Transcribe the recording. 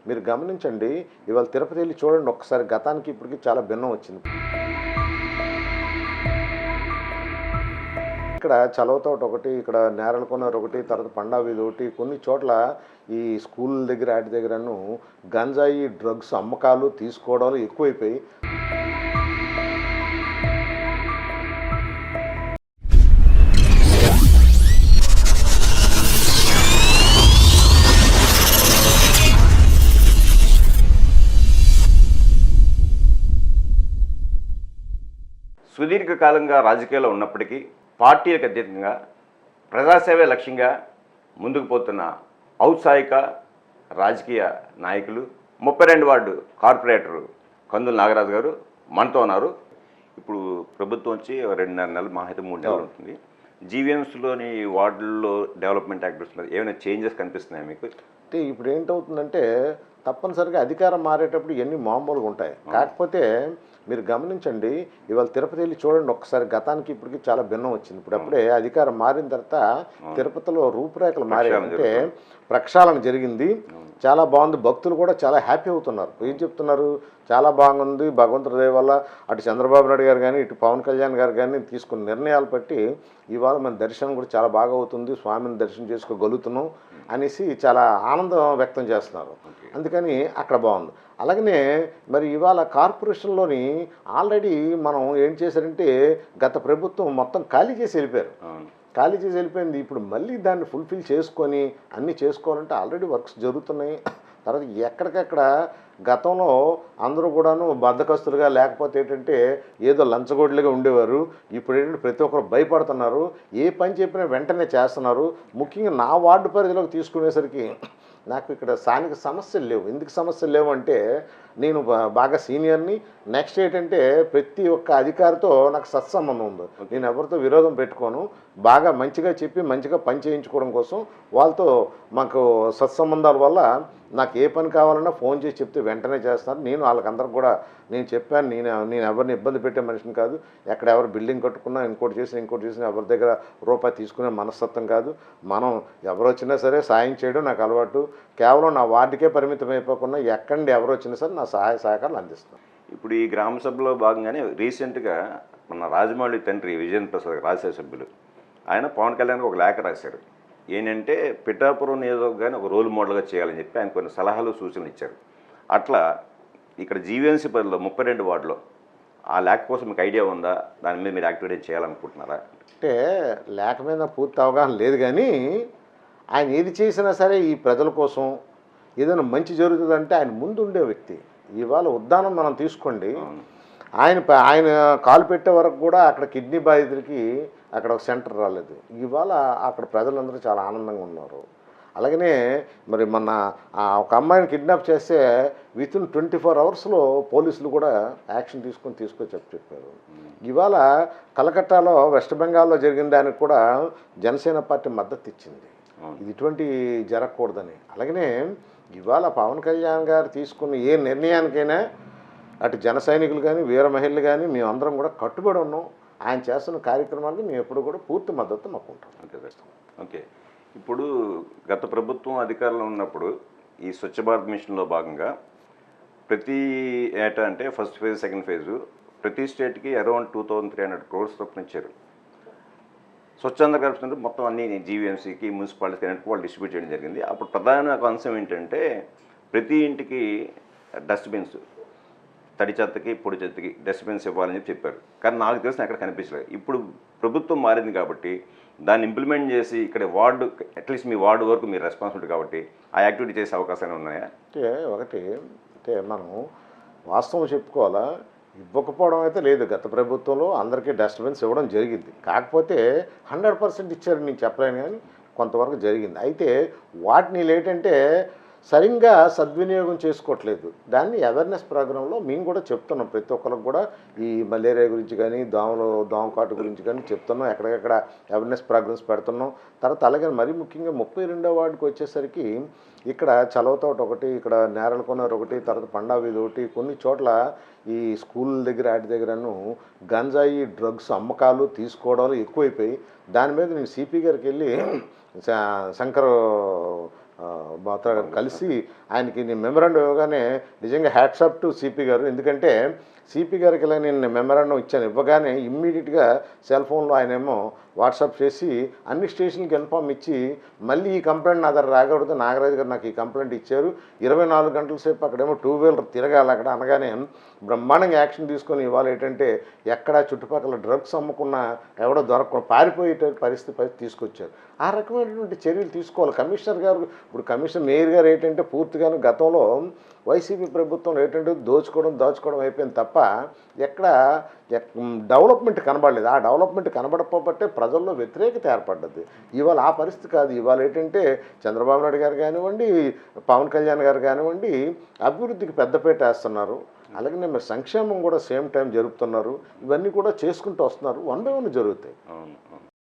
మీరు గమనించండి, ఇవాళ తిరుపతి వెళ్ళి చూడండి ఒక్కసారి, గతానికి ఇప్పటికి చాలా భిన్నం వచ్చింది. ఇక్కడ చలవతోట ఒకటి, ఇక్కడ నేరలకొన్నరు ఒకటి, తర్వాత పండా వీధి ఒకటి, కొన్ని చోట్ల ఈ స్కూల్ దగ్గర వాటి దగ్గరను గంజాయి డ్రగ్స్ అమ్మకాలు తీసుకోవడాలు ఎక్కువైపోయి సుదీర్ఘకాలంగా రాజకీయాల్లో ఉన్నప్పటికీ పార్టీలకు అతీతంగా ప్రజాసేవే లక్ష్యంగా ముందుకు పోతున్న ఔత్సాహిక రాజకీయ నాయకులు 32 వార్డు కార్పొరేటరు కందుల నాగరాజు గారు మనతో ఉన్నారు. ఇప్పుడు ప్రభుత్వం వచ్చి 2.5 నెలలు, మహా అయితే 3 నెలలు ఉంటుంది. జీవీఎంసీలోని వార్డుల్లో డెవలప్మెంట్ యాక్టివిటీస్ ఏమైనా చేంజెస్ కనిపిస్తున్నాయి మీకు? అంటే ఇప్పుడు ఏంటవుతుందంటే, తప్పనిసరిగా అధికారం మారేటప్పుడు ఇవన్నీ మామూలుగా ఉంటాయి. కాకపోతే మీరు గమనించండి, ఇవాళ తిరుపతి వెళ్ళి చూడండి ఒక్కసారి, గతానికి ఇప్పటికి చాలా భిన్నం వచ్చింది. ఇప్పుడు అప్పుడే అధికారం మారిన తర్వాత తిరుపతిలో రూపురేఖలు మారాయంటే ప్రక్షాళన జరిగింది. చాలా బాగుంది. భక్తులు కూడా చాలా హ్యాపీ అవుతున్నారు. ఏం చెప్తున్నారు, చాలా బాగుంది, భగవంతుడి దయ వల్ల అటు చంద్రబాబు నాయుడు గారు కానీ ఇటు పవన్ కళ్యాణ్ గారు కానీ తీసుకున్న నిర్ణయాలు బట్టి ఇవాళ మన దర్శనం కూడా చాలా బాగా అవుతుంది, స్వామిని దర్శనం చేసుకోగలుగుతున్నాం అనేసి చాలా ఆనందం వ్యక్తం చేస్తున్నారు. అందుకని అక్కడ బాగుంది. అలాగనే మరి ఇవాళ కార్పొరేషన్లోని ఆల్రెడీ మనం ఏం చేశారంటే, గత ప్రభుత్వం మొత్తం ఖాళీ చేసి వెళ్ళిపోయారు. ఖాళీ చేసి వెళ్ళిపోయింది. ఇప్పుడు మళ్ళీ దాన్ని ఫుల్ఫిల్ చేసుకొని అన్నీ చేసుకోవాలంటే ఆల్రెడీ వర్క్స్ జరుగుతున్నాయి. తర్వాత ఎక్కడికక్కడ గతంలో అందరూ కూడాను బద్ధకస్తులుగా, లేకపోతే ఏంటంటే ఏదో లంచగొడ్లుగా ఉండేవారు. ఇప్పుడు ఏంటంటే ప్రతి ఒక్కరు భయపడుతున్నారు. ఏ పని చెప్పినా వెంటనే చేస్తున్నారు. ముఖ్యంగా నా వార్డు పరిధిలోకి తీసుకునేసరికి నాకు ఇక్కడ స్థానిక సమస్యలు లేవు. ఎందుకు సమస్యలు లేవు అంటే, నేను బాగా సీనియర్ని. నెక్స్ట్ ఏంటంటే ప్రతి ఒక్క అధికారితో నాకు సత్సంబంధం ఉంది. నేను ఎవరితో విరోధం పెట్టుకోను. బాగా మంచిగా చెప్పి మంచిగా పని చేయించుకోవడం కోసం వాళ్ళతో మాకు సత్సంబంధాల వల్ల నాకు ఏ పని కావాలన్నా ఫోన్ చేసి చెప్తే వెంటనే చేస్తాను. నేను వాళ్ళకందరికి కూడా నేను చెప్పాను, నేను ఎవరిని ఇబ్బంది పెట్టే మనిషిని కాదు. ఎక్కడ ఎవరు బిల్డింగ్ కట్టుకున్నా, ఇంకోటి చేసినా ఎవరి దగ్గర రూపాయి తీసుకునే మనస్తత్వం కాదు. మనం ఎవరు వచ్చినా సరే సాయం చేయడం నాకు అలవాటు. కేవలం నా వార్డుకే పరిమితం అయిపోకుండా ఎక్కడి ఎవరు వచ్చినా సరే నా సహాయ సహకారాలు అందిస్తాను. ఇప్పుడు ఈ గ్రామ సభలో భాగంగానే రీసెంట్గా మన రాజమౌళి తండ్రి విజయన్ ప్రసాద్ రాజ్యసభ సభ్యులు ఆయన పవన్ కళ్యాణ్కి ఒక లేఖ రాశారు. ఏంటంటే పిఠాపురం నియోజకవర్గాన్ని ఒక రోల్ మోడల్గా చేయాలని చెప్పి ఆయన కొన్ని సలహాలు సూచనలు ఇచ్చారు. అట్లా ఇక్కడ జీవీఎంసీ పరిధిలో 32 వార్డులో ఆ లేఖ కోసం మీకు ఐడియా ఉందా? దాని మీద మీరు యాక్టివిటీ చేయాలనుకుంటున్నారా? అంటే లేఖ మీద పూర్తి అవగాహన లేదు, కానీ ఆయన ఏది చేసినా సరే ఈ ప్రజల కోసం ఏదైనా మంచి జరుగుతుందంటే ఆయన ముందు ఉండే వ్యక్తి. ఇవాళ ఉద్దానం మనం తీసుకోండి, ఆయన కాలు పెట్టే వరకు కూడా అక్కడ కిడ్నీ బాధితులకి అక్కడ ఒక సెంటర్ రాలేదు. ఇవాళ అక్కడ ప్రజలందరూ చాలా ఆనందంగా ఉన్నారు. అలాగనే మరి మొన్న ఒక అమ్మాయిని కిడ్నాప్ చేస్తే వితిన్ 24 అవర్స్లో పోలీసులు కూడా యాక్షన్ తీసుకొచ్చి చెప్పారు. ఇవాళ కలకత్తాలో వెస్ట్ బెంగాల్లో జరిగిన దానికి కూడా జనసేన పార్టీ మద్దతు ఇచ్చింది. ఇది ఇటువంటి జరగకూడదని. అలాగనే ఇవాళ పవన్ కళ్యాణ్ గారు తీసుకున్న ఏ నిర్ణయానికైనా అటు జన సైనికులు కానీ వీర మహిళలు కానీ మేమందరం కూడా కట్టుబడి ఉన్నాం. ఆయన చేస్తున్న కార్యక్రమాలకు మేము ఎప్పుడు కూడా పూర్తి మద్దతు మాకు ఉంటాం. ఓకే. ఇప్పుడు గత ప్రభుత్వం అధికారంలో ఉన్నప్పుడు ఈ స్వచ్ఛ భారత్ మిషన్లో భాగంగా ప్రతి ఏటా అంటే ఫస్ట్ ఫేజ్, సెకండ్ ఫేజు ప్రతి స్టేట్కి అరౌండ్ 2300 crores ఇచ్చారు. స్వచ్ఛంద కరప్షన్ మొత్తం అన్ని జీవీఎంసీకి, మున్సిపాలిటీకి అన్నిటికీ వాళ్ళు డిస్ట్రిబ్యూట్ చేయడం జరిగింది. అప్పుడు ప్రధాన అంశం ఏంటంటే ప్రతి ఇంటికి డస్ట్బిన్స్, తడి చెత్తకి పొడి చెత్తకి డస్ట్బిన్స్ ఇవ్వాలని చెప్పారు. కానీ నాకు తెలిసిన ఎక్కడ కనిపించలేదు. ఇప్పుడు ప్రభుత్వం మారింది కాబట్టి దాన్ని ఇంప్లిమెంట్ చేసి ఇక్కడ వార్డు, అట్లీస్ట్ మీ వార్డు వరకు మీరు రెస్పాన్సిబిలిటీ కాబట్టి ఆ యాక్టివిటీ చేసే అవకాశాలు ఉన్నాయా? అంటే మనం వాస్తవం చెప్పుకోవాలా, ఇవ్వకపోవడం అయితే లేదు. గత ప్రభుత్వంలో అందరికీ డస్ట్బిన్స్ ఇవ్వడం జరిగింది. కాకపోతే 100% ఇచ్చారు నేను చెప్పలేను, కానీ కొంతవరకు జరిగింది. అయితే వాటిని ఏంటంటే సరిగ్గా సద్వినియోగం చేసుకోవట్లేదు. దాన్ని అవేర్నెస్ ప్రోగ్రాంలో మేము కూడా చెప్తున్నాం. ప్రతి ఒక్కరికి కూడా ఈ మలేరియా గురించి కానీ దోమకాటు గురించి కానీ చెప్తున్నాం. ఎక్కడికక్కడ అవేర్నెస్ ప్రోగ్రామ్స్ పెడుతున్నాం. తర్వాత అలాగే మరీ ముఖ్యంగా 32వ వార్డుకి వచ్చేసరికి ఇక్కడ చలవతోట ఒకటి, ఇక్కడ నేరలకొన్నరు ఒకటి, తర్వాత పండా వీధి ఒకటి, కొన్ని చోట్ల ఈ స్కూల్ దగ్గర వాటి దగ్గరను గంజాయి డ్రగ్స్ అమ్మకాలు తీసుకోవడాలు ఎక్కువైపోయి దాని మీద నేను సిపి గారికి వెళ్ళి శంకర్ బాత్రా గారు కలిసి ఆయనకి నేను మెమరాండం ఇవ్వగానే నిజంగా హ్యాట్సాప్ టు సిపి గారు. ఎందుకంటే సిపి గారికి ఇలా నేను మెమరాండం ఇచ్చాను, ఇవ్వగానే ఇమ్మీడియట్గా సెల్ ఫోన్లో ఆయనేమో వాట్సాప్ చేసి అన్ని స్టేషన్కి ఇన్ఫామ్ ఇచ్చి మళ్ళీ ఈ కంప్లైంట్ నా దగ్గర రాకూడదు, నాగరాజు గారు నాకు ఈ కంప్లైంట్ ఇచ్చారు, 24 గంటల సేపు అక్కడేమో 2 వీలర్ తిరగాలి అక్కడ అనగానే బ్రహ్మాండంగా యాక్షన్ తీసుకొని ఇవాళ ఏంటంటే ఎక్కడ చుట్టుపక్కల డ్రగ్స్ అమ్ముకున్న ఎవడో దొరకకుండా పారిపోయే పరిస్థితి తీసుకొచ్చారు. ఆ రకమైనటువంటి చర్యలు తీసుకోవాలి కమిషనర్ గారు. ఇప్పుడు కమిషనర్ మేయర్ గారు ఏంటంటే పూర్తిగాను గతంలో వైసీపీ ప్రభుత్వం ఏంటంటే దాచుకోవడం అయిపోయింది తప్ప ఎక్కడ డెవలప్మెంట్ కనబడలేదు. ఆ డెవలప్మెంట్ కనబడకపోబట్టే ప్రజల్లో వ్యతిరేకత ఏర్పడ్డది. ఇవాళ ఆ పరిస్థితి కాదు. ఇవాళ ఏంటంటే చంద్రబాబు నాయుడు గారు కానివ్వండి, పవన్ కళ్యాణ్ గారు కానివ్వండి అభివృద్ధికి పెద్దపీట వేస్తున్నారు. అలాగే మరి సంక్షేమం కూడా సేమ్ టైం జరుపుతున్నారు. ఇవన్నీ కూడా చేసుకుంటూ వస్తున్నారు. 1 by 1 జరుగుతాయి. అవును.